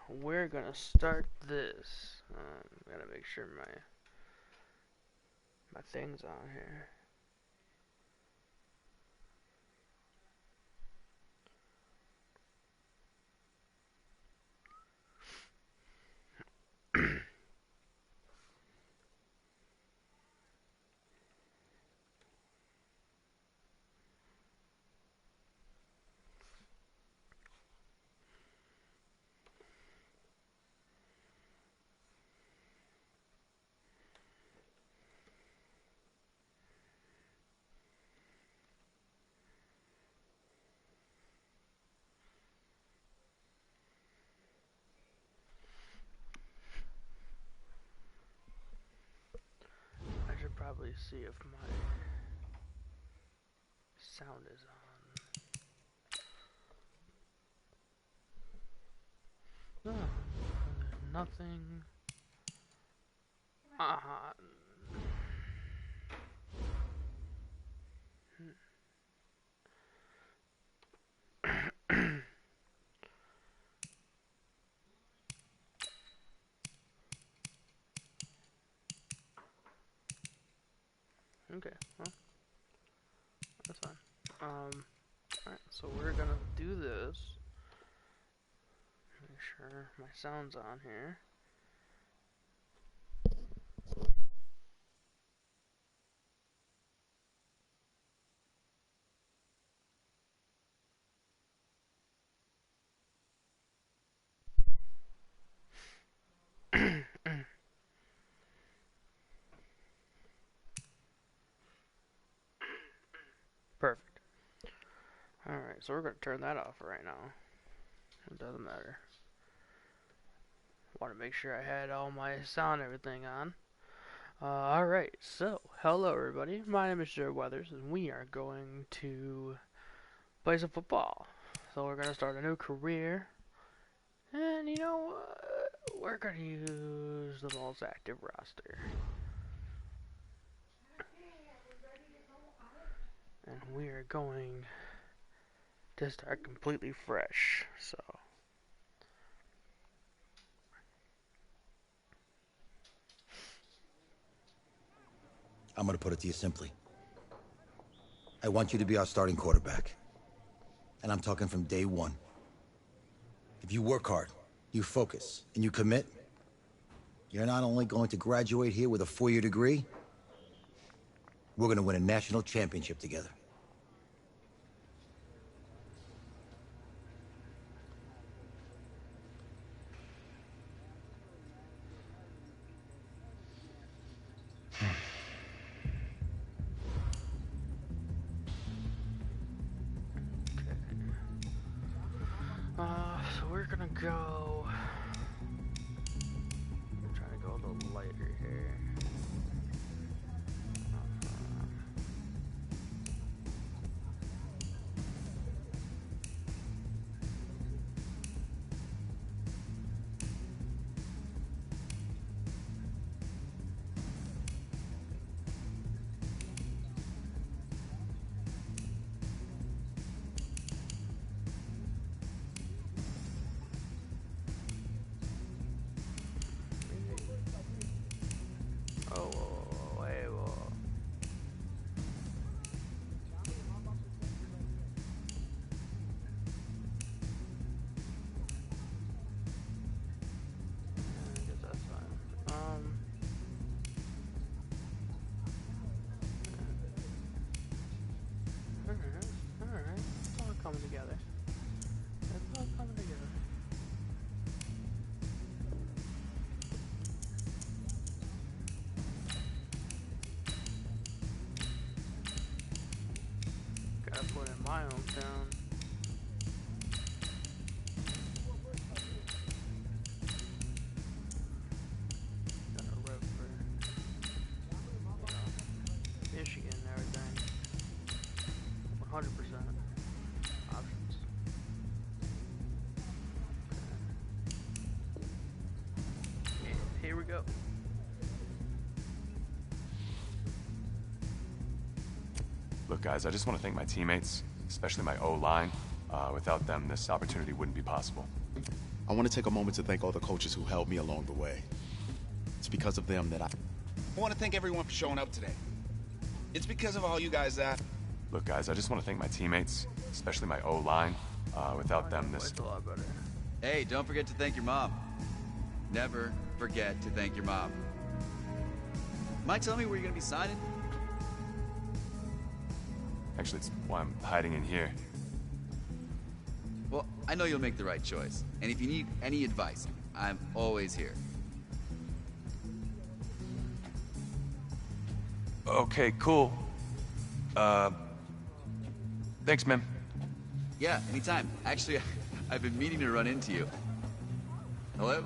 we're gonna start this. Gotta make sure my thing's on here. I should probably see if my sound is on. Oh, there's nothing. Uh-huh. Okay, well, that's fine. Alright, so we're gonna do this. Make sure my sound's on here. Perfect. Alright, so we're gonna turn that off right now. It doesn't matter. Want to make sure I had all my sound and everything on. Alright, so hello everybody. My name is Joe Weathers, and we are going to play some football. So we're gonna start a new career, and you know, we're gonna use the most active roster. And we are going to start completely fresh. So I'm going to put it to you simply. I want you to be our starting quarterback. And I'm talking from day one. If you work hard, you focus, and you commit, you're not only going to graduate here with a 4-year degree, we're going to win a national championship together. so we're gonna go. I'm trying to go a little lighter here. Alright. It's all coming together. It's all coming together. Gotta put in my hometown. Gotta rep for, Michigan and everything. 100% options. And here we go. Look, guys, I just want to thank my teammates, especially my O-line. Without them, this opportunity wouldn't be possible. I want to take a moment to thank all the coaches who helped me along the way. It's because of them that I want to thank everyone for showing up today. It's because of all you guys that... Look, guys, I just want to thank my teammates, especially my O-line. Without them, this... It's a lot better. Hey, don't forget to thank your mom. Never forget to thank your mom. Mind telling me where you're going to be signing? Actually, it's why I'm hiding in here. Well, I know you'll make the right choice. And if you need any advice, I'm always here. Okay, cool. Thanks, man. Yeah, anytime. Actually, I've been meaning to run into you. Hello?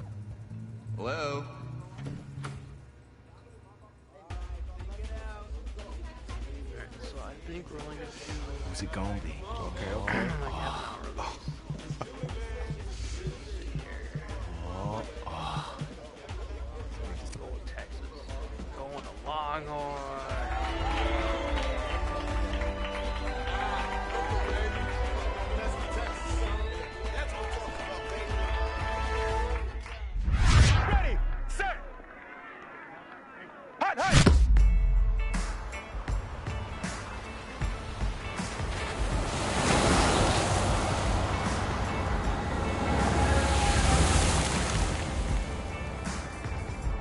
Hello? Alright, so I think we're only gonna do... Who's it gonna be? Okay. Let's go with Texas. Going to Longhorn. Ready, set, hot, hot.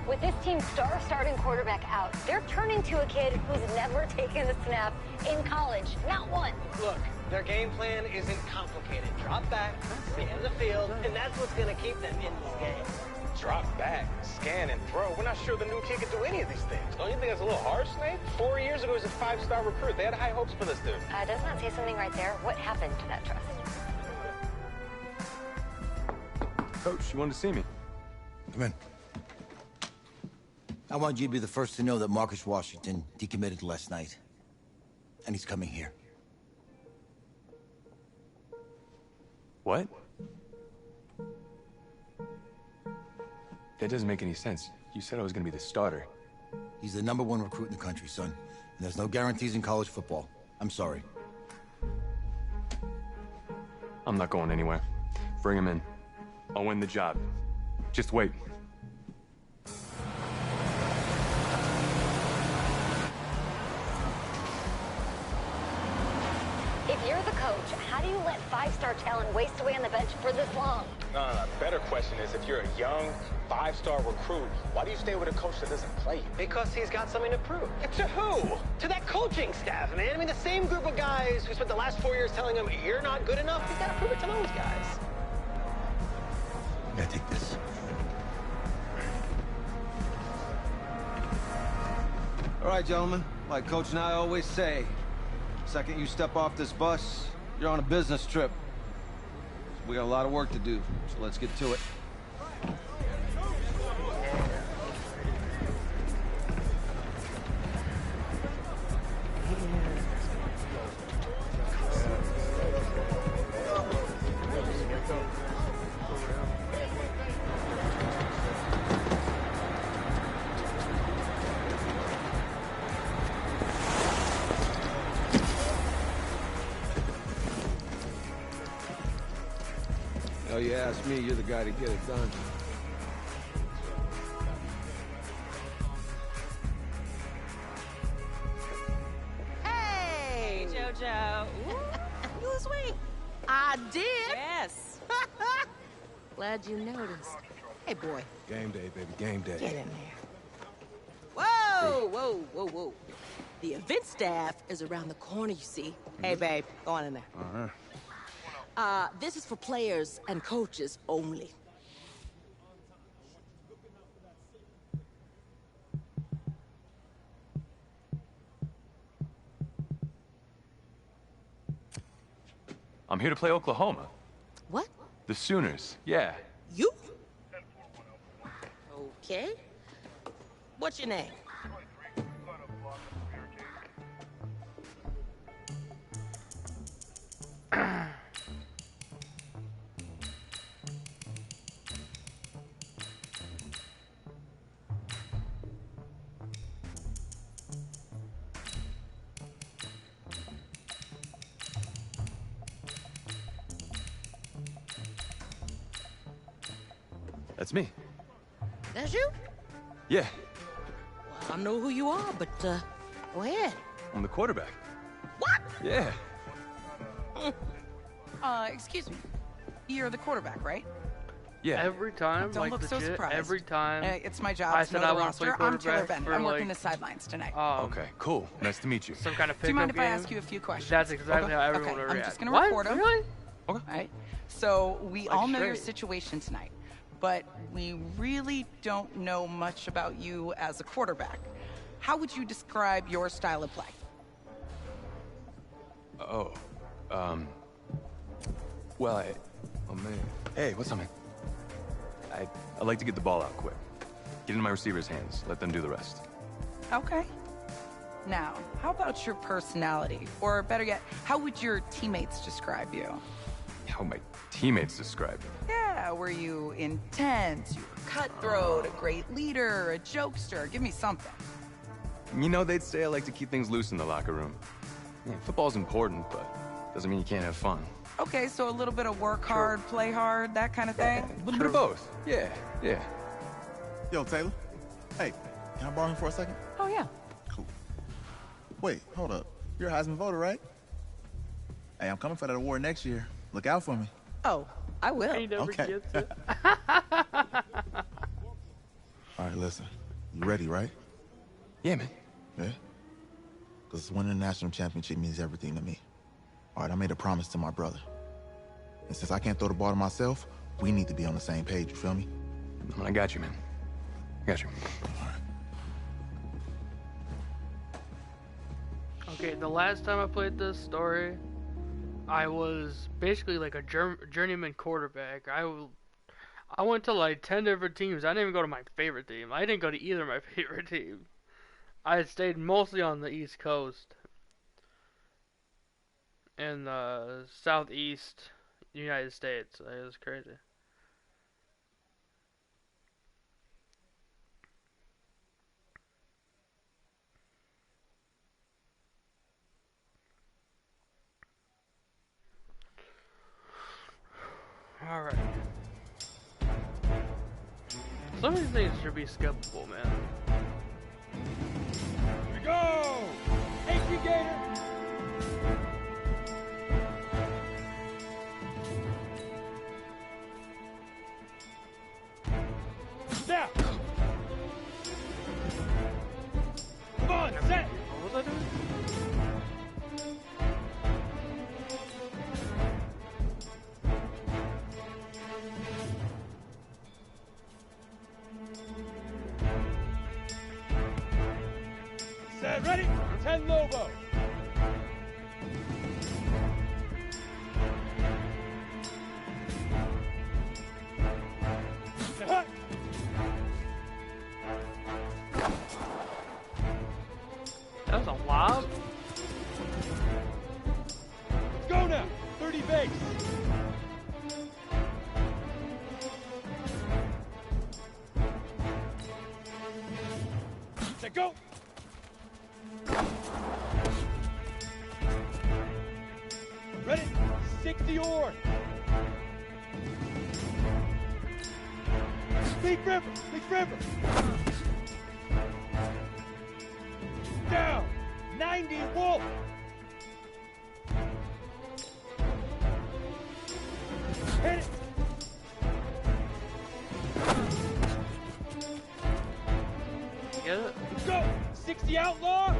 With this team's star starting quarterback out, they're turning to a kid who's never taken a snap in college. Not one. Look, their game plan isn't complicated. Drop back, scan the field, and that's what's going to keep them in this game. Drop back, scan, and throw. We're not sure the new kid can do any of these things. Don't you think that's a little harsh, Nate? 4 years ago, he was a 5-star recruit. They had high hopes for this dude. Does not say something right there. What happened to that trust? Coach, you wanted to see me? Come in. I want you to be the first to know that Marcus Washington decommitted last night. And he's coming here. What? That doesn't make any sense. You said I was gonna be the starter. He's the #1 recruit in the country, son. And there's no guarantees in college football. I'm sorry. I'm not going anywhere. Bring him in. I'll win the job. Just wait. If you're the coach, how do you let 5-star talent waste away on the bench for this long? No. Better question is, if you're a young 5-star recruit, why do you stay with a coach that doesn't play you? Because he's got something to prove. To who? To that coaching staff, man. I mean, the same group of guys who spent the last 4 years telling him, you're not good enough, he's got to prove it to those guys. Yeah, take this. All right, gentlemen. Like Coach and I always say, second you step off this bus, you're on a business trip. We got a lot of work to do, so let's get to it. Hell, you ask me, you're the guy to get it done. Hey, JoJo. Ooh, you was sweet. I did. Yes. Glad you noticed. Hey, boy. Game day, baby, game day. Get in there. Whoa. The event staff is around the corner, you see. Hey, babe, go on in there. This is for players and coaches only. I'm here to play Oklahoma. What? The Sooners, yeah. You? Okay. What's your name? That's me. That's you? Yeah, Well, I don't know who you are, but, go ahead. I'm the quarterback. What? Yeah. Excuse me. You're the quarterback, right? Yeah. Every time, Don't like look so legit, surprised. every time. It's my job I to said know I the want to play roster. I'm Taylor quarterback Bennett. for I'm working like the sidelines tonight. Okay, cool. Nice to meet you. some kind of pickup Do you mind if I game. ask you a few questions? That's exactly how everyone Okay, would I'm react. just gonna What? record 'em. Really? Okay. All right. So we Like all know your straight. situation tonight, but we really don't know much about you as a quarterback. How would you describe your style of play? Oh, well, oh man. Hey, what's up, man? I like to get the ball out quick. Get it in my receiver's hands. Let them do the rest. Okay. Now, how about your personality? Or better yet, how would your teammates describe you? How my teammates describe me. Yeah, were you intense? You were cutthroat, a great leader, a jokester? Give me something. You know, they'd say I like to keep things loose in the locker room. Yeah, football's important, but doesn't mean you can't have fun. Okay, so a little bit of work hard, play hard, that kind of thing? A little bit of both. Yeah, yeah. Yo, Taylor. Hey, can I borrow him for a second? Oh, yeah. Cool. Wait, hold up. You're a Heisman voter, right? Hey, I'm coming for that award next year. Look out for me. Oh, I will. He never Okay. gets it. All right, listen. You ready, right? Yeah, man. Yeah? Because winning the national championship means everything to me. All right, I made a promise to my brother. And since I can't throw the ball to myself, we need to be on the same page, you feel me? I got you, man. I got you. Okay, the last time I played this story, I was basically like a journeyman quarterback. I went to like 10 different teams. I didn't even go to my favorite team. I didn't go to either of my favorite teams. I stayed mostly on the East Coast. In the southeast United States. It was crazy. Alright. Some of these things should be skippable, man. Here we go! Hey, Gator! Snap! Come on, set! What was I doing? Set, ready? 10 Lobo. Hut. That was a lob? Let's go now. 30 base. Set, go. Ready? 60 or. Big River. Big River. Down. 90 Wolf. Hit it. Get it? Let's go. 60 Outlaw.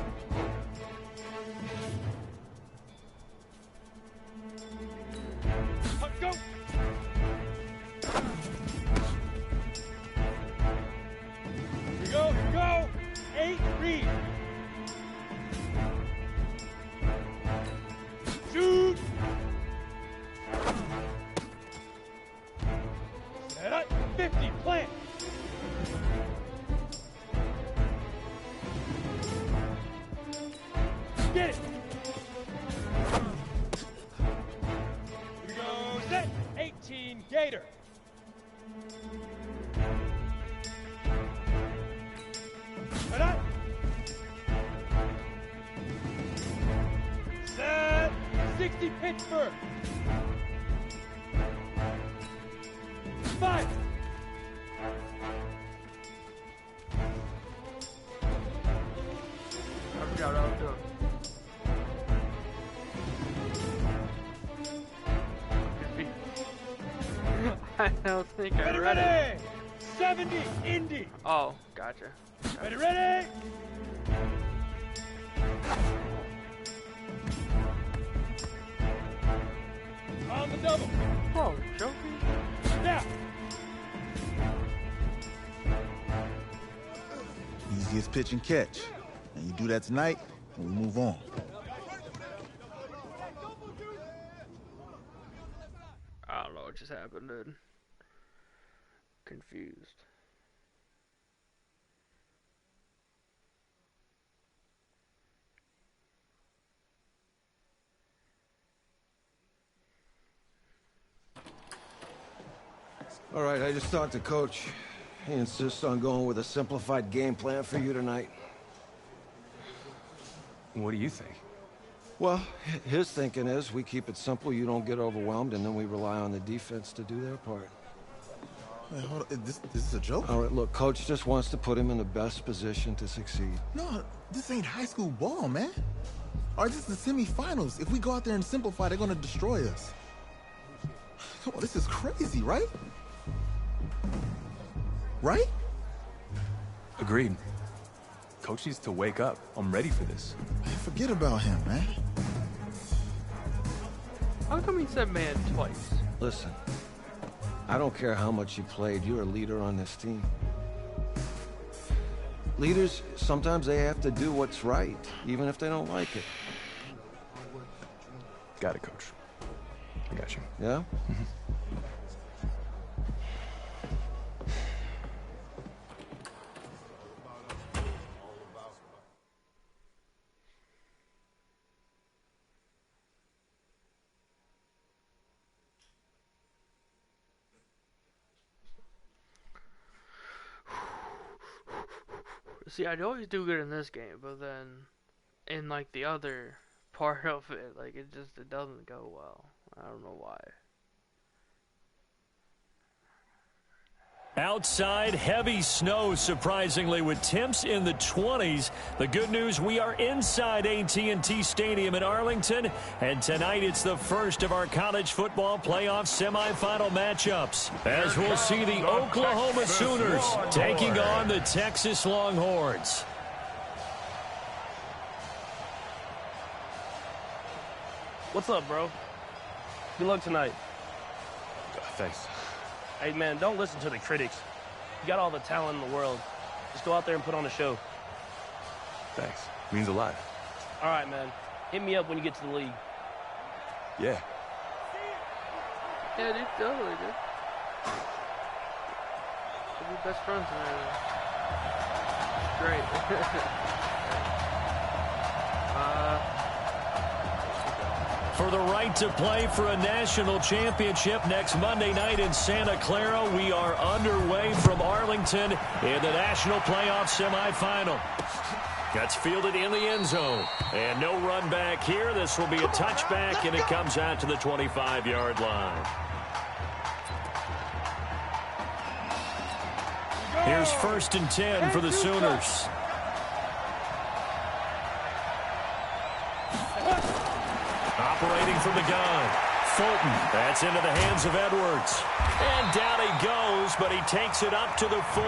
Go. Here we go. Here we go. 8 Reed. Shoot. Set up. 50 plant. Get it. Here we go. Set. 18 Gator. Set up. Set. 60 Pittsburgh. 5. I don't think I read it. 70, Indy. Oh, gotcha. Ready, ready. On the double. Oh, joking. Snap. Easiest pitch and catch. And you do that tonight, and we move on. I don't know what just happened, dude. Confused. All right, I just talked to Coach. He insists on going with a simplified game plan for you tonight. What do you think? Well, his thinking is we keep it simple, you don't get overwhelmed, and then we rely on the defense to do their part. Man, hold on. This is a joke? All right, look, Coach just wants to put him in the best position to succeed. No, this ain't high school ball, man. All right, this is the semifinals. If we go out there and simplify, they're going to destroy us. Come on, this is crazy, right? Right? Agreed. Coach needs to wake up. I'm ready for this. Man, forget about him, man. How come he said man twice? Listen, I don't care how much you played, you're a leader on this team. Leaders, sometimes they have to do what's right, even if they don't like it. Got it, Coach. I got you. Yeah? See, I'd always do good in this game, but then in like the other part of it, like it doesn't go well. I don't know why. Outside, heavy snow, surprisingly, with temps in the 20s. The good news, we are inside AT&T Stadium in Arlington, and tonight it's the first of our college football playoff semifinal matchups, as we'll see the Oklahoma Sooners taking on the Texas Longhorns. What's up, bro? Good luck tonight. Thanks. Hey, man, don't listen to the critics. You got all the talent in the world. Just go out there and put on a show. Thanks. Means a lot. All right, man. Hit me up when you get to the league. Yeah. Yeah, dude, totally, dude. We'll be best friends and everything. Great. For the right to play for a national championship next Monday night in Santa Clara, we are underway from Arlington in the national playoff semifinal. Gets fielded in the end zone. And no run back here. This will be a touchback, and it comes out to the 25-yard line. Here's 1st and 10 for the Sooners. Operating from the gun, Fulton. That's into the hands of Edwards. And down he goes, but he takes it up to the 40.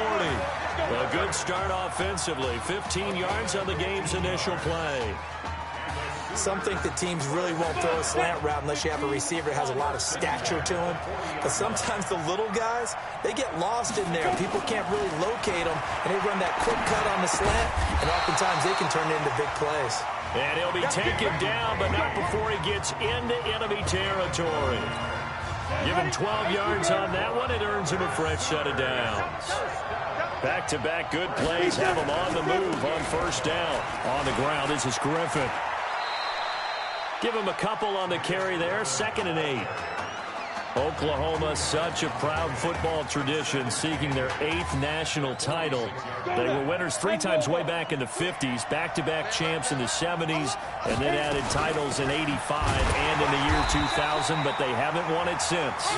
A good start offensively. 15 yards on the game's initial play. Some think that teams really won't throw a slant route unless you have a receiver that has a lot of stature to him. But sometimes the little guys, they get lost in there. People can't really locate them, and they run that quick cut on the slant, and oftentimes they can turn it into big plays. And he'll be taken down, but not before he gets into enemy territory. Give him 12 yards on that one. It earns him a fresh set of downs. Back-to-back good plays have him on the move on 1st down. On the ground, this is Griffin. Give him a couple on the carry there. 2nd and 8. Oklahoma, such a proud football tradition, seeking their 8th national title. They were winners 3 times way back in the 50s, back-to-back champs in the 70s, and then added titles in 85 and in the year 2000, but they haven't won it since.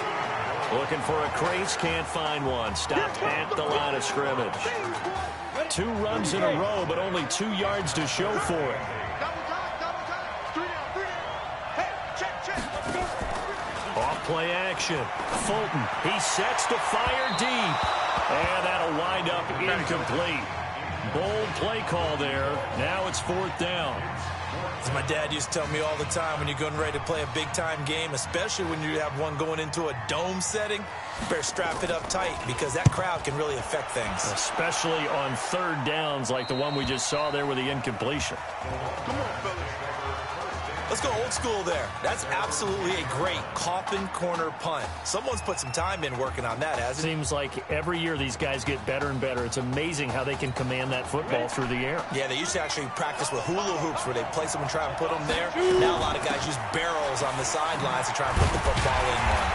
Looking for a crease, can't find one. Stopped at the line of scrimmage. 2 runs in a row, but only 2 yards to show for it. Off play action. Fulton, he sets to fire deep. And that'll wind up incomplete. Bold play call there. Now it's 4th down. As my dad used to tell me all the time, when you're getting ready to play a big-time game, especially when you have one going into a dome setting, you better strap it up tight because that crowd can really affect things. Especially on 3rd downs like the one we just saw there with the incompletion. Come on, fellas. Let's go old school there. That's absolutely a great coffin corner punt. Someone's put some time in working on that, hasn't it? Seems like every year these guys get better and better. It's amazing how they can command that football through the air. Yeah, they used to actually practice with hula hoops where they place them and try and put them there. Now a lot of guys use barrels on the sidelines to try and put the football in one.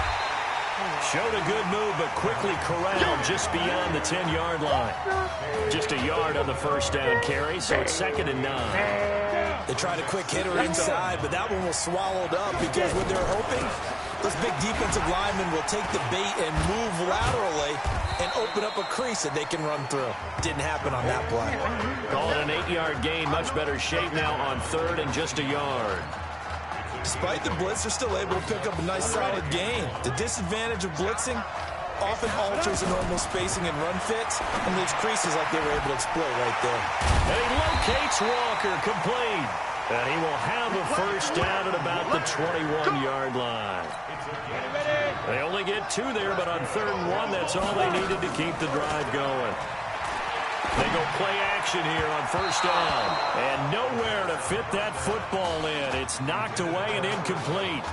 Showed a good move, but quickly corralled just beyond the 10-yard line. Just a yard on the 1st down carry, so it's 2nd and 9. They tried a quick hitter inside, but that one was swallowed up because what they're hoping, those big defensive linemen will take the bait and move laterally and open up a crease that they can run through. Didn't happen on that play. Call it an 8-yard gain. Much better shape now on 3rd and just a yard. Despite the blitz, they're still able to pick up a nice solid gain. The disadvantage of blitzing often alters the normal spacing and run fits and leaves creases like they were able to exploit right there. And he locates Walker, complete. And he will have a 1st down at about the 21-yard line. They only get 2 there, but on 3rd and 1, that's all they needed to keep the drive going. They go play action here on 1st down. And nowhere to fit that football in. It's knocked away and incomplete.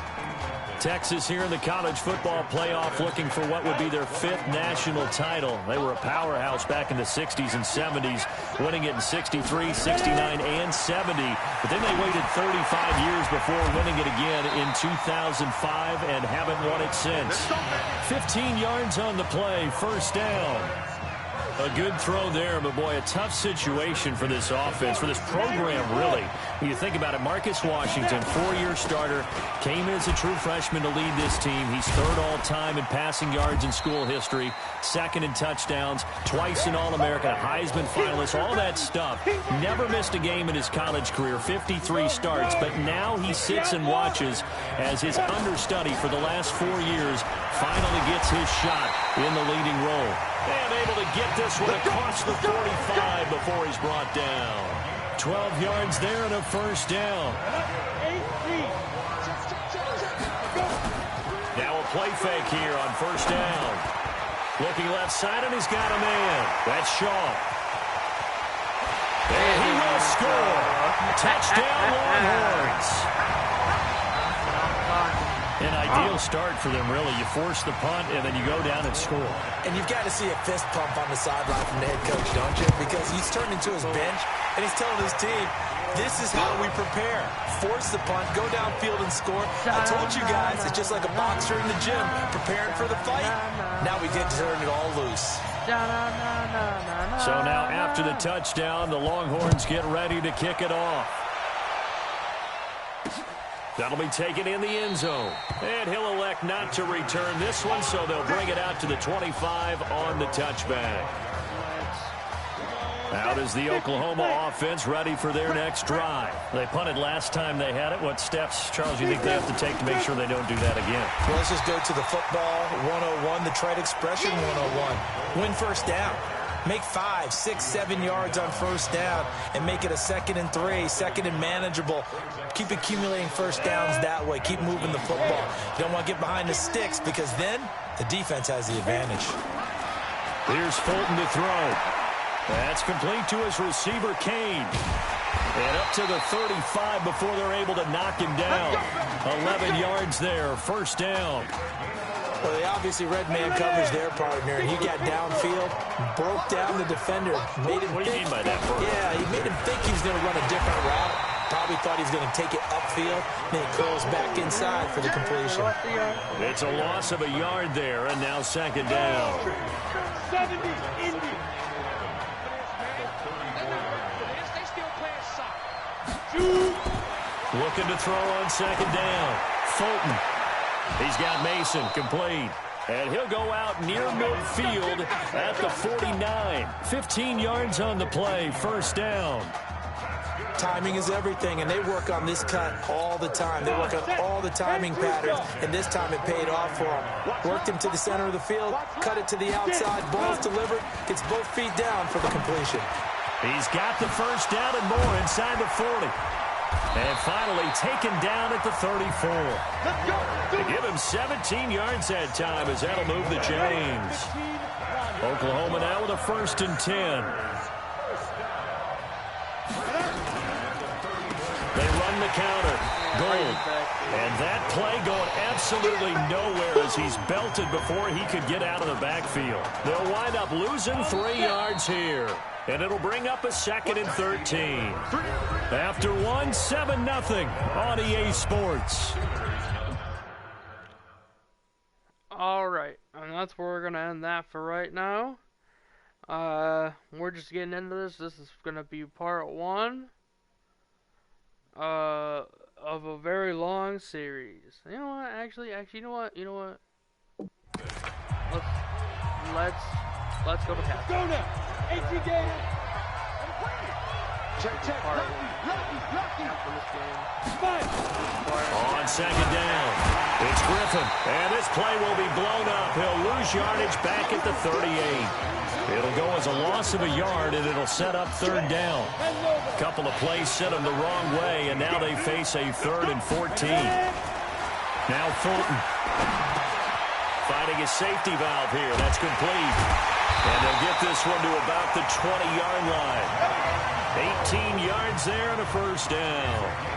Texas here in the college football playoff looking for what would be their 5th national title. They were a powerhouse back in the 60s and 70s, winning it in 63, 69, and 70. But then they waited 35 years before winning it again in 2005 and haven't won it since. 15 yards on the play, 1st down. A good throw there, but boy, a tough situation for this offense, for this program, really. When you think about it, Marcus Washington, 4-year starter, came in as a true freshman to lead this team. He's 3rd all-time in passing yards in school history, 2nd in touchdowns, twice an All-American, a Heisman finalist, all that stuff. Never missed a game in his college career, 53 starts, but now he sits and watches as his understudy for the last 4 years finally gets his shot in the leading role. And able to get this one across the 45 before he's brought down. 12 yards there and a 1st down. Now a play fake here on 1st down. Looking left side, and he's got a man. That's Shaw. And he will score. Touchdown, Longhorns. An ideal start for them, really. You force the punt, and then you go down and score. And you've got to see a fist pump on the sideline from the head coach, don't you? Because he's turned into his bench, and he's telling his team, this is how we prepare. Force the punt, go downfield and score. I told you guys, it's just like a boxer in the gym, preparing for the fight. Now we get to turn it all loose. So now after the touchdown, the Longhorns get ready to kick it off. That'll be taken in the end zone. And he'll elect not to return this one, so they'll bring it out to the 25 on the touchback. Out is the Oklahoma offense ready for their next drive. They punted last time they had it. What steps, Charles, do you think they have to take to make sure they don't do that again? Well, let's just go to the football 101, the trade expression 101. Win 1st down. Make 5, 6, 7 yards on 1st down and make it a 2nd and 3, 2nd and manageable. Keep accumulating 1st downs that way. Keep moving the football. You don't want to get behind the sticks because then the defense has the advantage. Here's Fulton to throw. That's complete to his receiver, Kane. And up to the 35 before they're able to knock him down. 11 yards there, 1st down. Well, they obviously red man covers their partner, and he got downfield, broke down the defender, made him What do you mean by that, Bert? Yeah, he made him think he was going to run a different route. Probably thought he was going to take it upfield, then he curls back inside for the completion. It's a loss of a yard there, and now 2nd down. 70 Indy. Looking to throw on 2nd down. Fulton. He's got Mason complete. And he'll go out near midfield at the 49. 15 yards on the play, 1st down. Timing is everything, and they work on this cut all the time. They work on all the timing patterns, and this time it paid off for him. Worked him to the center of the field, cut it to the outside, ball's delivered, gets both feet down for the completion. He's got the first down and more inside the 40. And finally taken down at the 34. They give him 17 yards that time as that'll move the chains. Oklahoma now with a 1st and 10. They run the counter. Gold. And that play going absolutely nowhere as he's belted before he could get out of the backfield. They'll wind up losing 3 yards here. And it'll bring up a 2nd and 13. After 7-0 on EA Sports. All right, and that's where we're going to end that for right now. We're just getting into this. This is going to be part 1 of a very long series. You know what? Actually, you know what? Let's go to half. Go now. 18 Gator. Check. On 2nd down, it's Griffin, and this play will be blown up. He'll lose yardage back at the 38. It'll go as a loss of a yard, and it'll set up 3rd down. A couple of plays set them the wrong way, and now they face a 3rd and 14. Now Fulton finding his safety valve here. That's complete. And they'll get this one to about the 20-yard line. 18 yards there and a 1st down.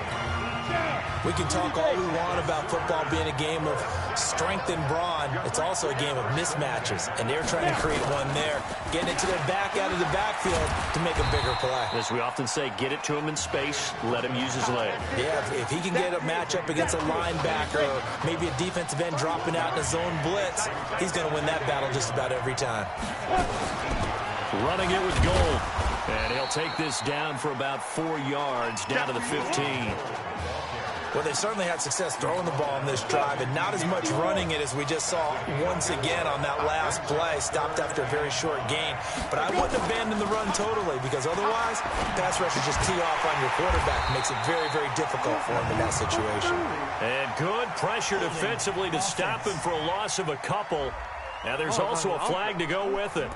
We can talk all we want about football being a game of strength and brawn. It's also a game of mismatches, and they're trying to create one there, getting it to their back out of the backfield to make a bigger play. As we often say, get it to him in space, let him use his leg. Yeah, if he can get a matchup against a linebacker or maybe a defensive end dropping out in a zone blitz, he's going to win that battle just about every time. Running it with Gold. And he'll take this down for about 4 yards down to the 15. Well, they certainly had success throwing the ball in this drive, and not as much running it as we just saw once again on that last play. Stopped after a very short gain. But I wouldn't abandon the run totally, because otherwise, pass rushers just tee off on your quarterback. Makes it very, very difficult for him in that situation. And good pressure defensively to stop him for a loss of a couple. Now, there's also a flag to go with it.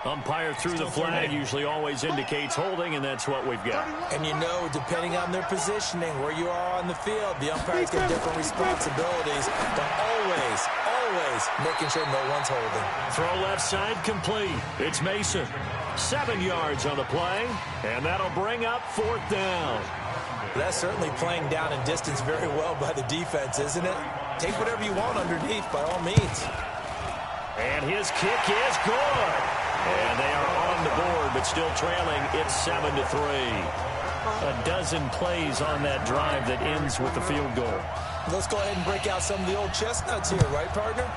Umpire threw the flag, usually always indicates holding, and that's what we've got. And you know, depending on their positioning, where you are on the field, the umpires get different responsibilities, but always making sure no one's holding. Throw left side complete. It's Mason. 7 yards on the play, and that'll bring up 4th down. That's certainly playing down in distance very well by the defense, isn't it? Take whatever you want underneath, by all means. And his kick is good. And they are on the board, but still trailing. It's 7-3. A dozen plays on that drive that ends with the field goal. Let's go ahead and break out some of the old chestnuts here, right, partner?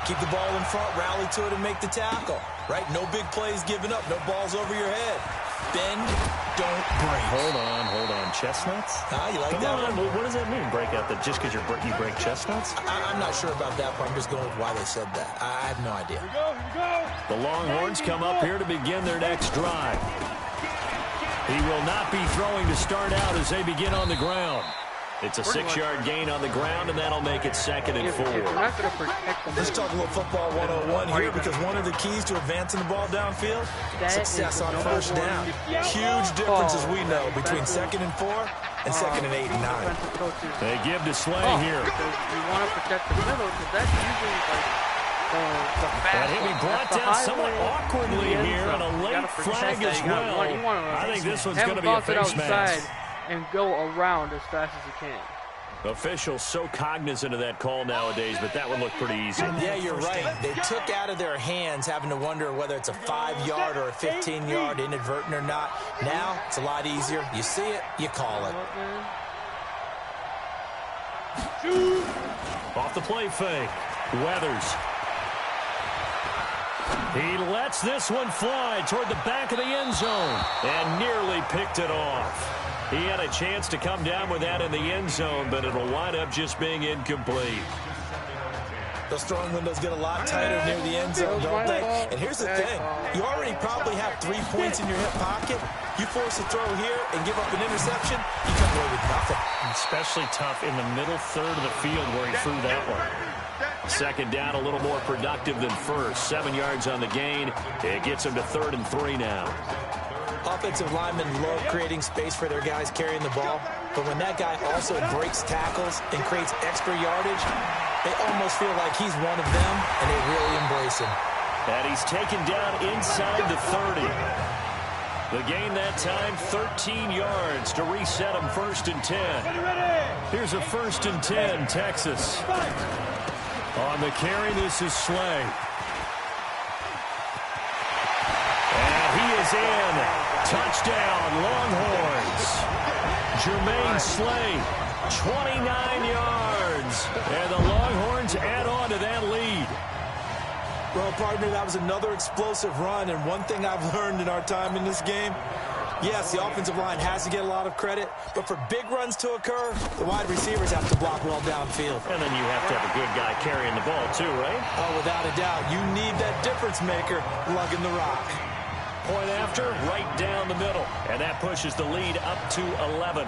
Keep the ball in front, rally to it, and make the tackle. Right? No big plays given up, no balls over your head. Bend, don't break. Hold on. Chestnuts? You like Come that on. one? What does that mean, break out? That just because you break chestnuts? I'm not sure about that, but I'm just going with why they said that. I have no idea. Here we go. The Longhorns come up here to begin their next drive. He will not be throwing to start out as they begin on the ground. It's a 6-yard gain on the ground, and that'll make it 2nd and 4. Let's talk a little football 101 here, because one of the keys to advancing the ball downfield, success on 1st down. Huge difference, as we know, between 2nd and 4 and 2nd and 8 and 9. They give to Slay here. You want to protect the middle, because that's usually like the fast. And he'll be brought down somewhat awkwardly here, and a late flag as well. I think this one's going to be a face mask. And go around as fast as you can. Officials so cognizant of that call nowadays, but that one looked pretty easy. Yeah, you're right. They took out of their hands having to wonder whether it's a 5-yard or a 15-yard, inadvertent or not. Now, it's a lot easier. You see it, you call it. Off the play fake. Weathers. He lets this one fly toward the back of the end zone and nearly picked it off. He had a chance to come down with that in the end zone, but it'll wind up just being incomplete. Those throwing windows get a lot tighter near the end zone, don't they? And here's the thing. You already probably have 3 points in your hip pocket. You force a throw here and give up an interception, you come away with nothing. Especially tough in the middle third of the field where he threw that one. Second down, a little more productive than first. 7 yards on the gain. It gets him to 3rd and 3 now. Offensive linemen love creating space for their guys carrying the ball, but when that guy also breaks tackles and creates extra yardage, they almost feel like he's one of them, and they really embrace him. And he's taken down inside the 30. The gain that time, 13 yards to reset him 1st and 10. Here's a 1st and 10, Texas. On the carry, this is Slay. And he is in. Touchdown, Longhorns. Jermaine Slay, 29 yards. And the Longhorns add on to that lead. Well, partner, that was another explosive run, and one thing I've learned in our time in this game, yes, the offensive line has to get a lot of credit, but for big runs to occur, the wide receivers have to block well downfield. And then you have to have a good guy carrying the ball too, right? Oh, without a doubt. You need that difference maker lugging the rock. Point after, right down the middle. And that pushes the lead up to 11.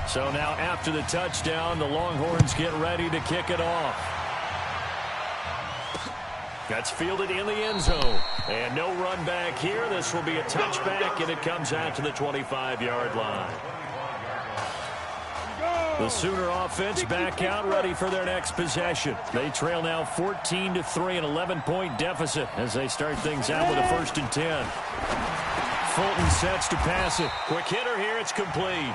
So now after the touchdown, the Longhorns get ready to kick it off. That's fielded in the end zone. And no run back here. This will be a touchback, and it comes out to the 25-yard line. The Sooner offense back out, ready for their next possession. They trail now 14-3, an 11-point deficit as they start things out with a 1st and 10. Fulton sets to pass it. Quick hitter here, it's complete.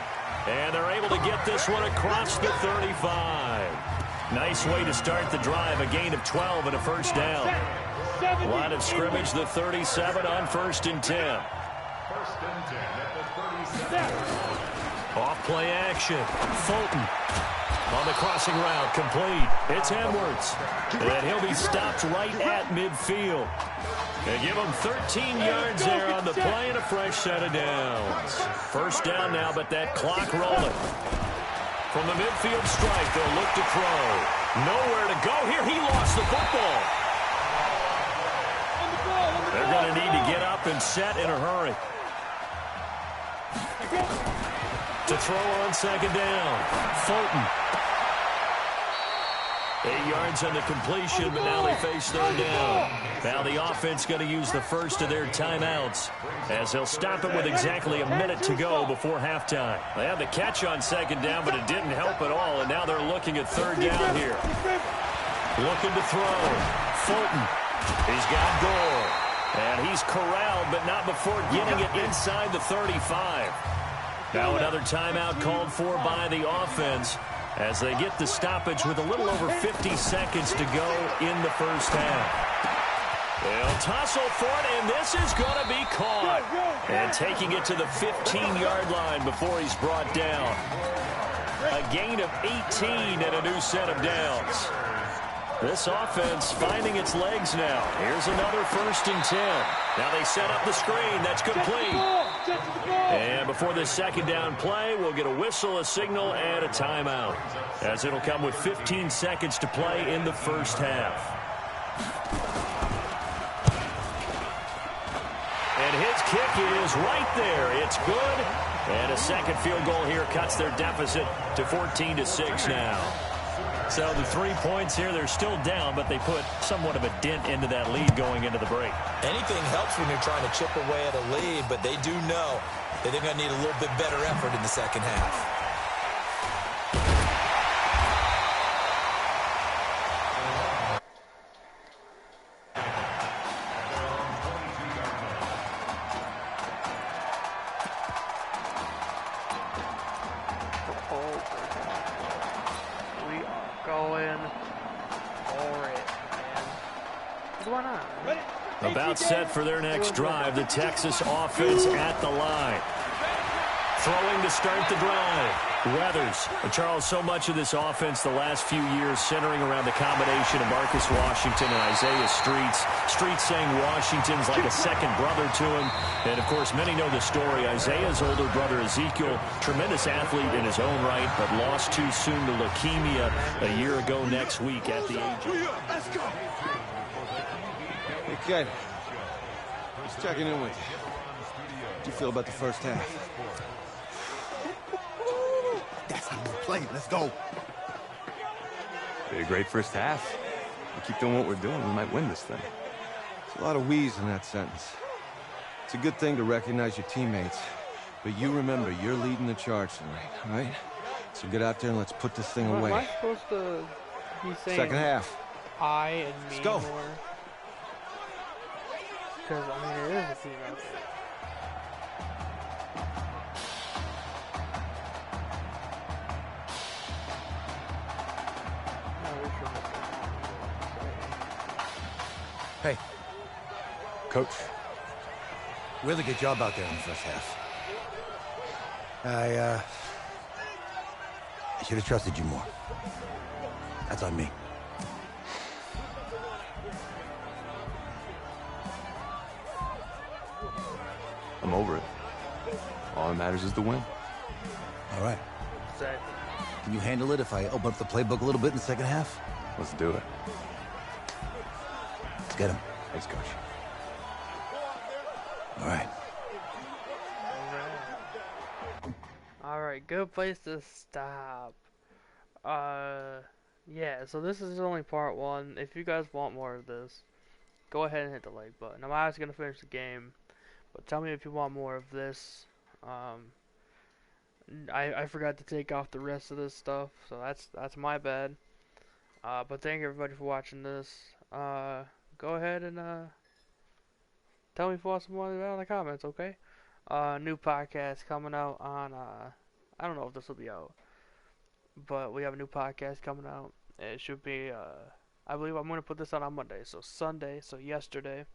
And they're able to get this one across the 35. Nice way to start the drive, a gain of 12 and a 1st down. Line of scrimmage, the 37 on 1st and 10. Off play action. Fulton on the crossing route, complete. It's Edwards. And he'll be stopped right at midfield. They give him 13 yards there on the play and a fresh set of downs. 1st down now, but that clock rolling. From the midfield strike, they'll look to throw. Nowhere to go here. He lost the football. They're going to need to get up and set in a hurry. To throw on 2nd down. Fulton. 8 yards on the completion, but now they face 3rd down. Now the offense going to use the first of their timeouts as they'll stop it with exactly a minute to go before halftime. They had the catch on 2nd down, but it didn't help at all, and now they're looking at 3rd down here. Looking to throw. Fulton. He's got Gore. And he's corralled, but not before getting it inside the 35. Now another timeout called for by the offense as they get the stoppage with a little over 50 seconds to go in the 1st half. They'll tussle for it, and this is going to be caught. And taking it to the 15-yard line before he's brought down. A gain of 18 and a new set of downs. This offense finding its legs now. Here's another 1st and 10. Now they set up the screen. That's complete. And before this 2nd down play, we'll get a whistle, a signal, and a timeout, as it'll come with 15 seconds to play in the 1st half. And his kick is right there. It's good. And a second field goal here cuts their deficit to 14-6 now. So the 3 points here, they're still down, but they put somewhat of a dent into that lead going into the break. Anything helps when you're trying to chip away at a lead, but they do know that they're going to need a little bit better effort in the 2nd half. About set for their next drive, the Texas offense at the line. Throwing to start the drive. Weathers. Charles, so much of this offense the last few years centering around the combination of Marcus Washington and Isaiah Streets. Streets saying Washington's like a second brother to him. And, of course, many know the story. Isaiah's older brother, Ezekiel, tremendous athlete in his own right, but lost too soon to leukemia a year ago next week at the age of... Let's go. Hey, kid. Just checking in with you. How'd you feel about the first half? That's how we're playing. Let's go. A great first half. We keep doing what we're doing, we might win this thing. There's a lot of wheeze in that sentence. It's a good thing to recognize your teammates. But you remember, you're leading the charge tonight, all right? So get out there and let's put this thing away. Am I supposed to be saying Second half. I and me Let's go. more? Because, I mean, it is a team out there. Hey. Coach. Really good job out there in the first half. I should have trusted you more. That's on me. I'm over it. All that matters is the win. All right. Can you handle it if I open up the playbook a little bit in the second half? Let's do it. Let's get him. Thanks, Coach. All right. Alright, good place to stop. Yeah, so this is only part one. If you guys want more of this, go ahead and hit the like button. I'm actually gonna finish the game, but tell me if you want more of this. I forgot to take off the rest of this stuff, so that's my bad. But thank everybody for watching this. Go ahead and tell me if you want some more of that in the comments, okay? New podcast coming out on I don't know if this will be out, but we have a new podcast coming out. It should be I believe I'm gonna put this out on Monday, so Sunday, so yesterday.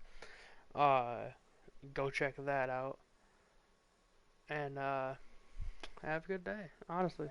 Go check that out, and have a good day, honestly.